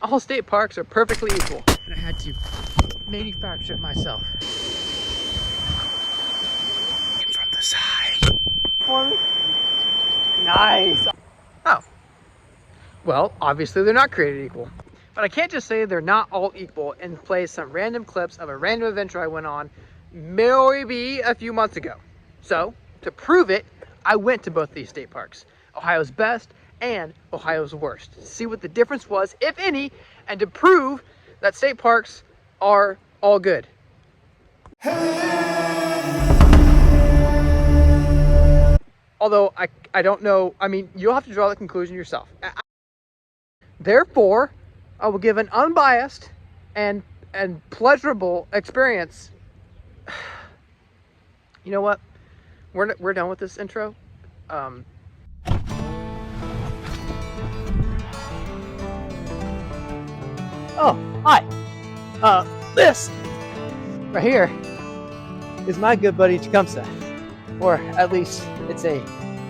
all state parks are perfectly equal. And I had to manufacture it myself. From the side. Nice. Oh. Well, obviously they're not created equal. But I can't just say they're not all equal and play some random clips of a random adventure I went on maybe a few months ago. So, to prove it, I went to both these state parks. Ohio's best and Ohio's worst. To see what the difference was, if any, and to prove that state parks are all good. Although, I don't know, I mean, you'll have to draw the conclusion yourself. Therefore, I will give an unbiased and pleasurable experience. You know what? We're done with this intro. Oh, hi. This right here is my good buddy Tecumseh, or at least it's a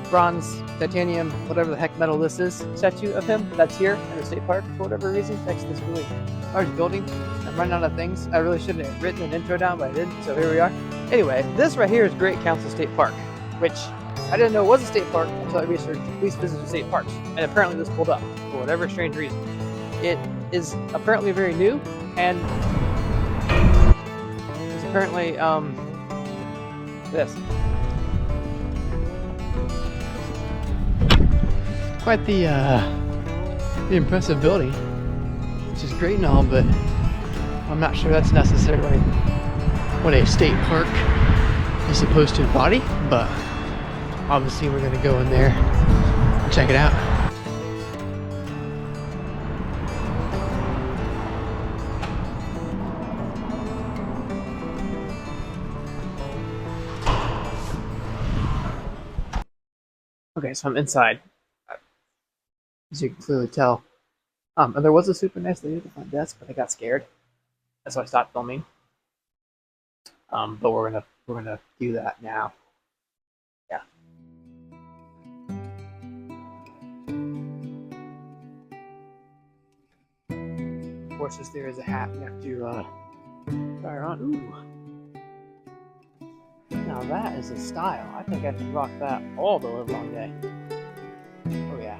bronze, titanium, whatever the heck metal this is, statue of him that's here in the state park for whatever reason, next to this really large building. I'm running out of things. I really shouldn't have written an intro down, but I didn't, so here we are. Anyway, this right here is Great Council State Park, which I didn't know was a state park until I researched least visited state parks, and apparently this pulled up for whatever strange reason. It is apparently very new, and it's apparently this. Quite the impressive building, which is great and all, but I'm not sure that's necessarily what a state park is supposed to embody, but obviously we're going to go in there and check it out. Okay, so I'm inside. As you can clearly tell. And there was a super nice lady at the front desk, but I got scared. So I stopped filming. But we're gonna do that now. Yeah. Of course, since there is a hat, you have to try her on. Ooh. Now that is a style. I think I can rock that all the live long day. Oh yeah.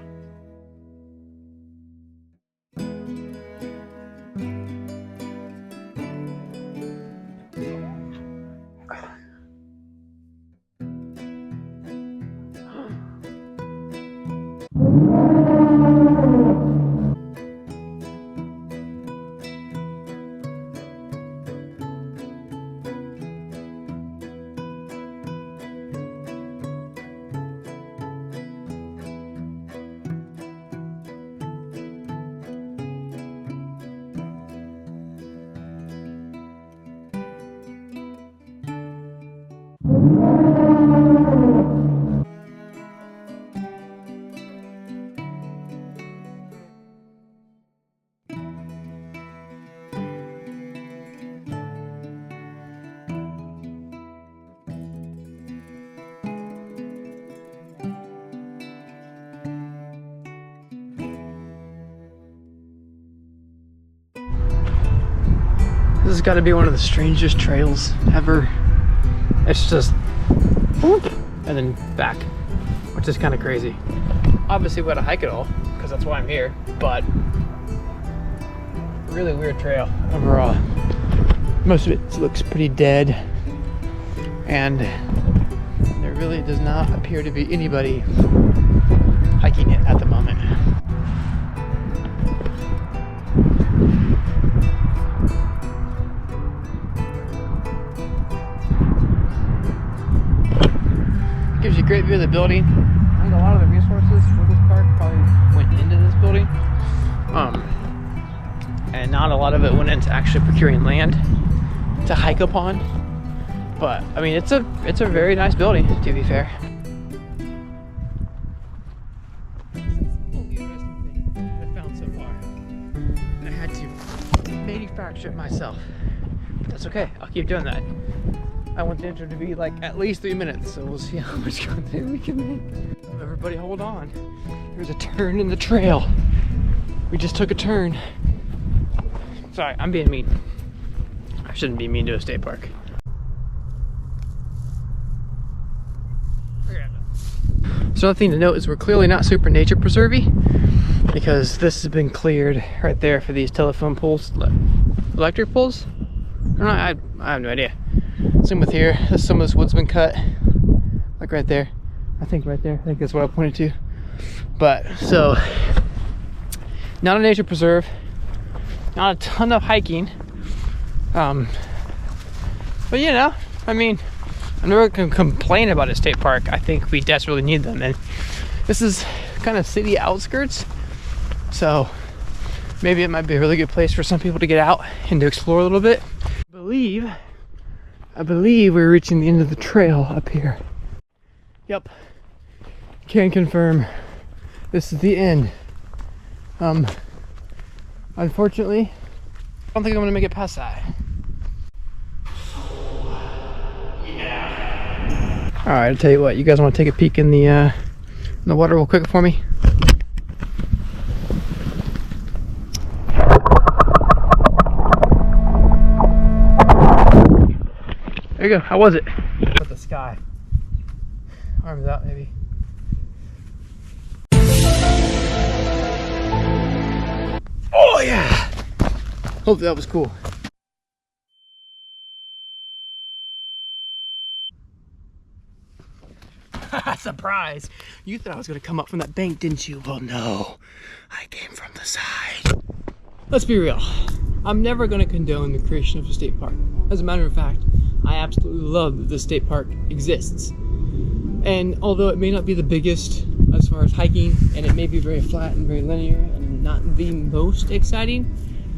This has got to be one of the strangest trails ever. It's just whoop, and then back, which is kind of crazy. Obviously we gotta hike it all because that's why I'm here, but really weird trail overall. Most of it looks pretty dead, and there really does not appear to be anybody hiking it at the moment. Gives you a great view of the building. I think a lot of the resources for this park probably went into this building. And not a lot of it went into actually procuring land to hike upon. But I mean, it's a very nice building, to be fair. This is the only interesting thing I've found so far. And I had to manufacture it myself. But that's okay, I'll keep doing that. I want the intro to be like at least 3 minutes, so we'll see how much content we can make. Everybody hold on. There's a turn in the trail. We just took a turn Sorry, I'm being mean. I shouldn't be mean to a state park. So another thing to note is we're clearly not super nature preservey, because this has been cleared right there for these telephone poles, electric poles. I have no idea. Same with here. Some of this wood's been cut, like right there. I think right there. I think that's what I pointed to. But so, not a nature preserve. Not a ton of hiking. But you know, I mean, I'm never gonna complain about a state park. I think we desperately need them, and this is kind of city outskirts, so maybe it might be a really good place for some people to get out and to explore a little bit. I believe we're reaching the end of the trail up here. Yep, can confirm this is the end. Unfortunately, I don't think I'm gonna make it past that. All right, I'll tell you what. You guys want to take a peek in the water real quick for me? There you go. How was it? With the sky. Arms out, maybe. Oh yeah. Hopefully that was cool. Surprise! You thought I was gonna come up from that bank, didn't you? Well, no. I came from the side. Let's be real. I'm never gonna condone the creation of a state park. As a matter of fact, I absolutely love that the state park exists. And although it may not be the biggest as far as hiking, and it may be very flat and very linear and not the most exciting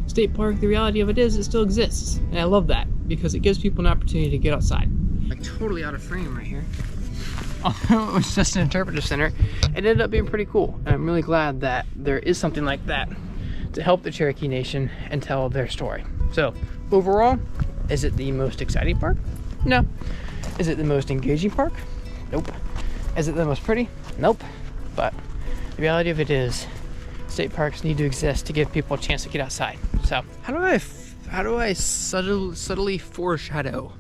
state park, the reality of it is it still exists. And I love that because it gives people an opportunity to get outside. Like totally out of frame right here. Although it was just an interpretive center, it ended up being pretty cool. And I'm really glad that there is something like that to help the Cherokee Nation and tell their story. So overall, is it the most exciting park? No. Is it the most engaging park? Nope. Is it the most pretty? Nope. But the reality of it is state parks need to exist to give people a chance to get outside. So how do I subtly foreshadow?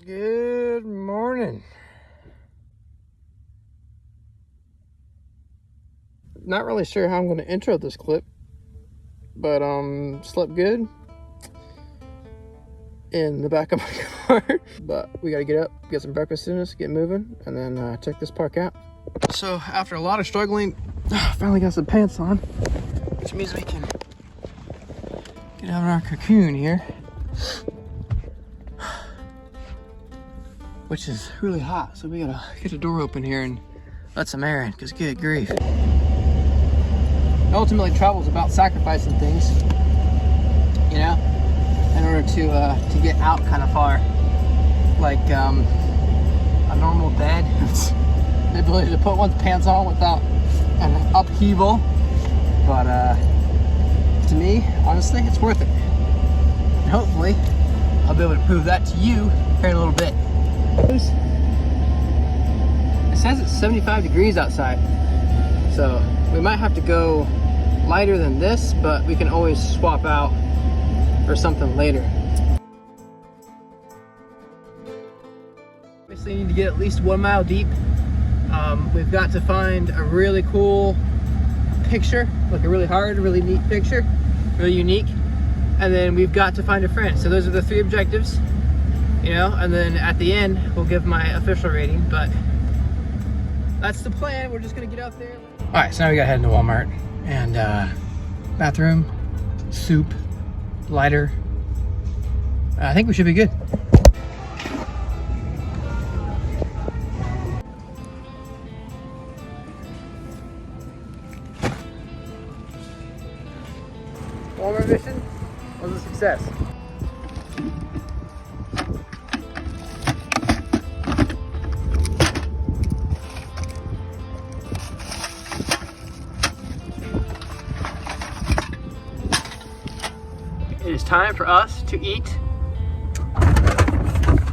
Good morning. Not really sure how I'm going to intro this clip, but slept good in the back of my car. But we got to get up, get some breakfast in us, get moving, and then check this park out. So after a lot of struggling, finally got some pants on, which means we can get out of our cocoon here. Which is really hot, so we gotta get the door open here and let some air in, because good grief. Ultimately, travel is about sacrificing things, you know, in order to get out kind of far. Like a normal bed, the ability to put one's pants on without an upheaval. But to me, honestly, it's worth it. And hopefully, I'll be able to prove that to you here in a little bit. It says it's 75 degrees outside, so we might have to go lighter than this, but we can always swap out for something later. Obviously, need to get at least 1 mile deep. We've got to find a really cool picture, like a really hard, really neat picture, really unique, and then we've got to find a friend. So those are the 3 objectives. You know, and then at the end, we'll give my official rating, but that's the plan. We're just gonna get out there. All right, so now we gotta head into Walmart and bathroom, soup, lighter. I think we should be good. Walmart mission was a success. It is time for us to eat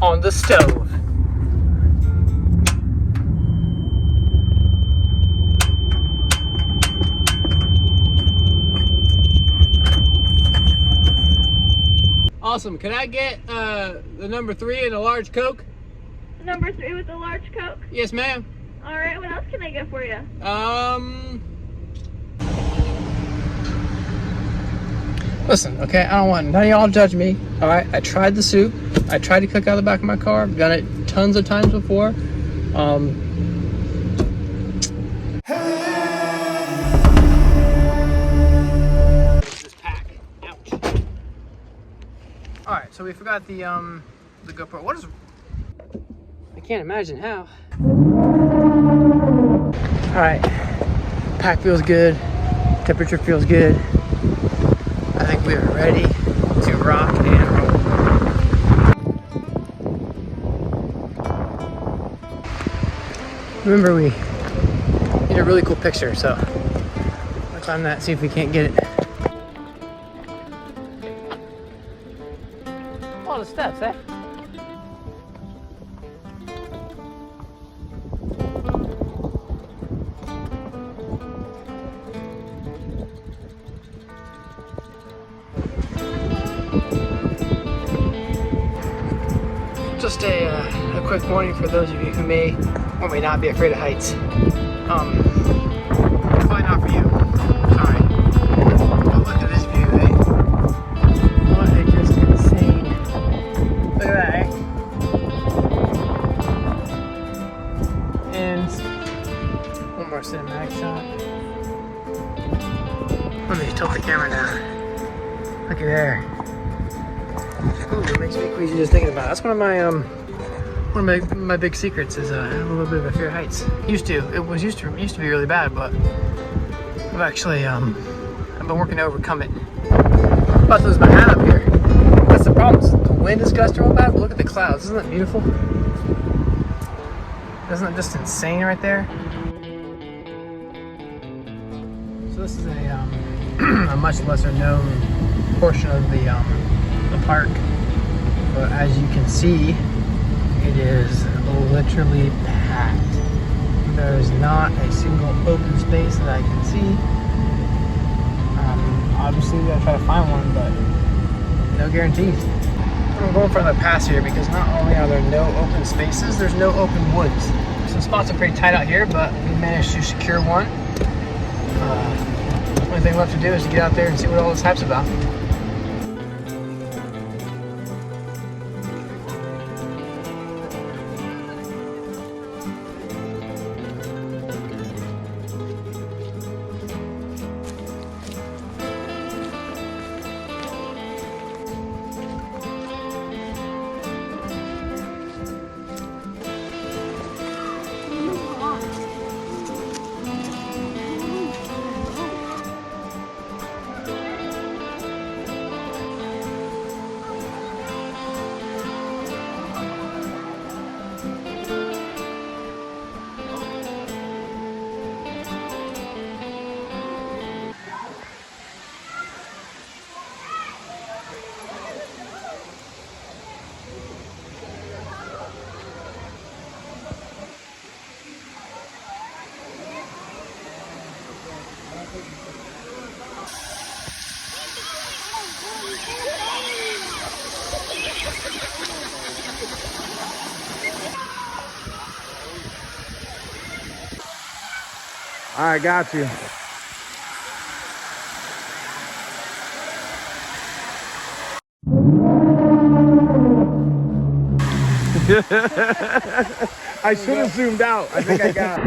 on the stove. Awesome. Can I get the number 3 and a large Coke? Number 3 with the large Coke? Yes, ma'am. All right, what else can I get for you? Listen, okay, I don't want none of y'all to judge me. All right, I tried the soup. I tried to cook out of the back of my car. I've done it tons of times before. This pack. Ouch. All right, so we forgot the GoPro. What is? I can't imagine how. All right, pack feels good. Temperature feels good. I think we are ready to rock and roll. Remember, we need a really cool picture, so let's climb that, see if we can't get it. All the steps, eh? Just a quick warning for those of you who may or may not be afraid of heights. Probably not for you. Sorry. But look at this view, eh? What a just insane. Look at that, eh? And one more cinematic shot. Let me tilt the camera down. Look at there. Ooh, it makes me queasy just thinking about it. That's one of my big secrets is a little bit of a fear of heights. Used to be really bad, but I've actually I've been working to overcome it. I'm about to lose my hat up here. That's the problem. The wind is gusting real bad, but look at the clouds. Isn't that beautiful? Isn't that just insane right there? So this is a much lesser known portion of the park. But as you can see, it is literally packed. There is not a single open space that I can see. Obviously, we gotta try to find one, but no guarantees. I'm going for the pass here because not only are there no open spaces, there's no open woods. Some spots are pretty tight out here, but we managed to secure one. Only thing left to do is to get out there and see what all this hype's about. I got you. I should have zoomed out. I think I got it.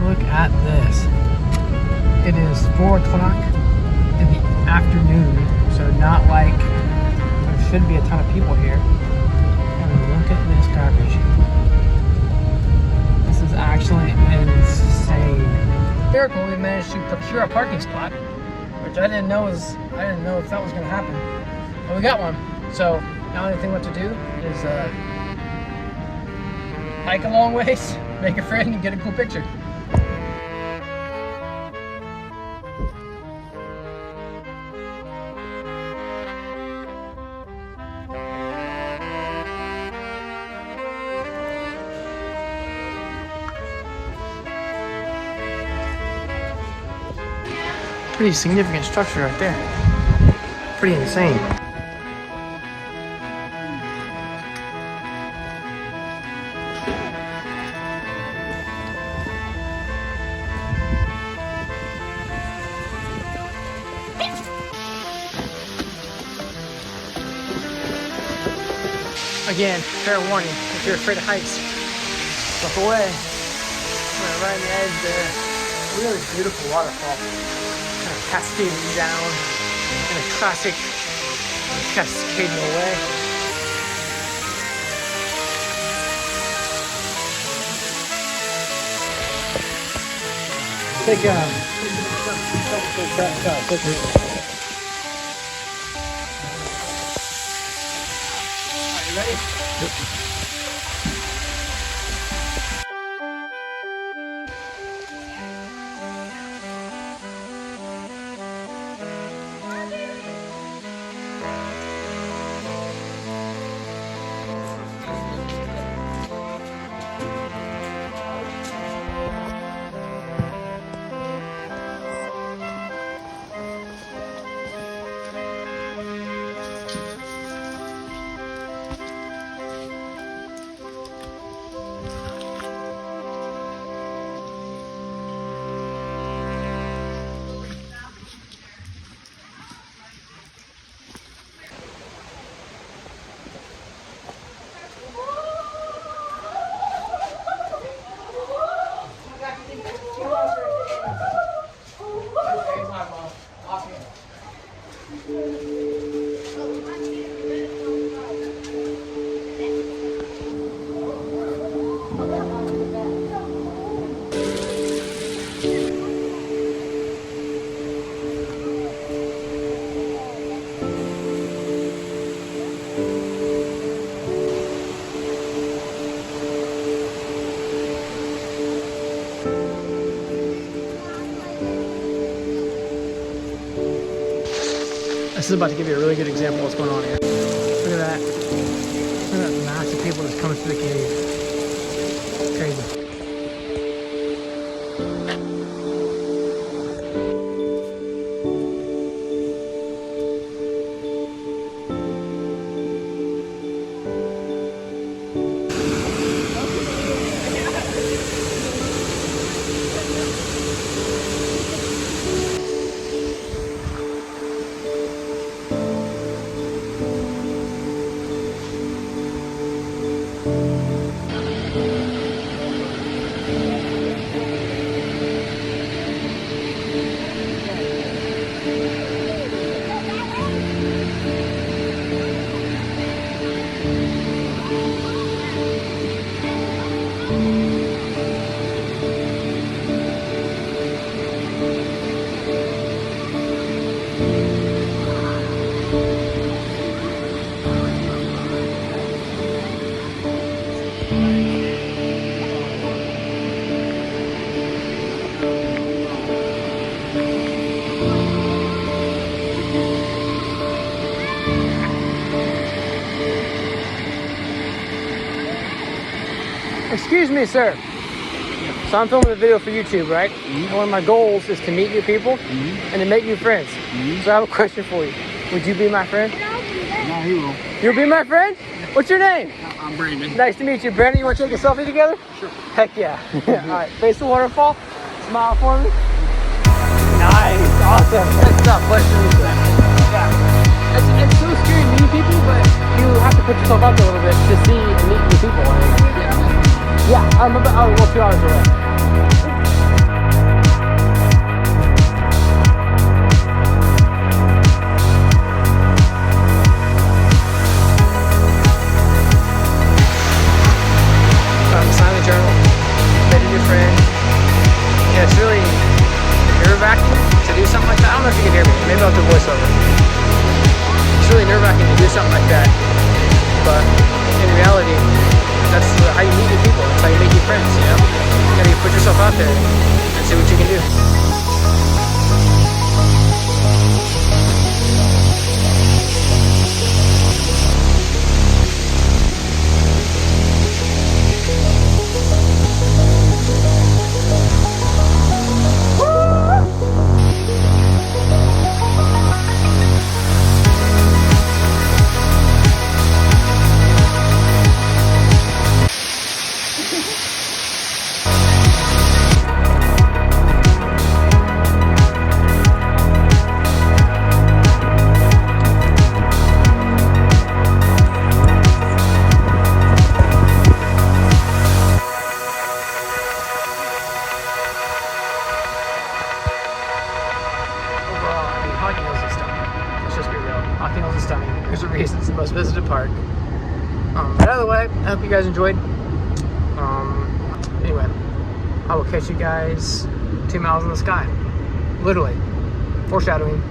Look at this. It is 4 o'clock in the afternoon, so not like there should be a ton of people here. And look at this garbage. This is actually insane. Miracle, we managed to procure a parking spot, which I didn't know if that was going to happen. But we got one. So the only thing left to do is hike a long ways. make a friend and get a cool picture. Pretty significant structure right there. Pretty insane. Again, fair warning, if you're afraid of heights, look away. We're right on the edge there. Really beautiful waterfall. Kind of cascading down in a classic cascading way. Take a ready? Yep. This is about to give you a really good example of what's going on here. Look at that. Look at that mass of people that's coming through the cave. It's crazy. Excuse me, sir. So I'm filming a video for YouTube, right? And one of my goals is to meet new people and to make new friends. So I have a question for you. Would you be my friend? No, he will. You'll be my friend? What's your name? I'm Brandon. Nice to meet you, Brandon. You want to take a selfie together? Sure. Heck yeah. All right, face the waterfall. Smile for me. Nice. Awesome. That's not question. Yeah. It's so scary meeting people, but you have to put yourself out there a little bit to see and meet new people. Yeah, I'm about 2 hours away. Sign the journal, made a new friend. Yeah, it's really nerve-wracking to do something like that. I don't know if you can hear me. Maybe I'll do voiceover. It's really nerve-wracking to do something like that. But in reality, That's how you meet new people. That's how you make new friends, you know? You gotta put yourself out there and see what you can do. Hockey Hills is stunning. Let's just be real. Hockey Hills is stunning. There's a reason it's the most visited park. But either way, I hope you guys enjoyed. Anyway, I will catch you guys 2 miles in the sky. Literally. Foreshadowing.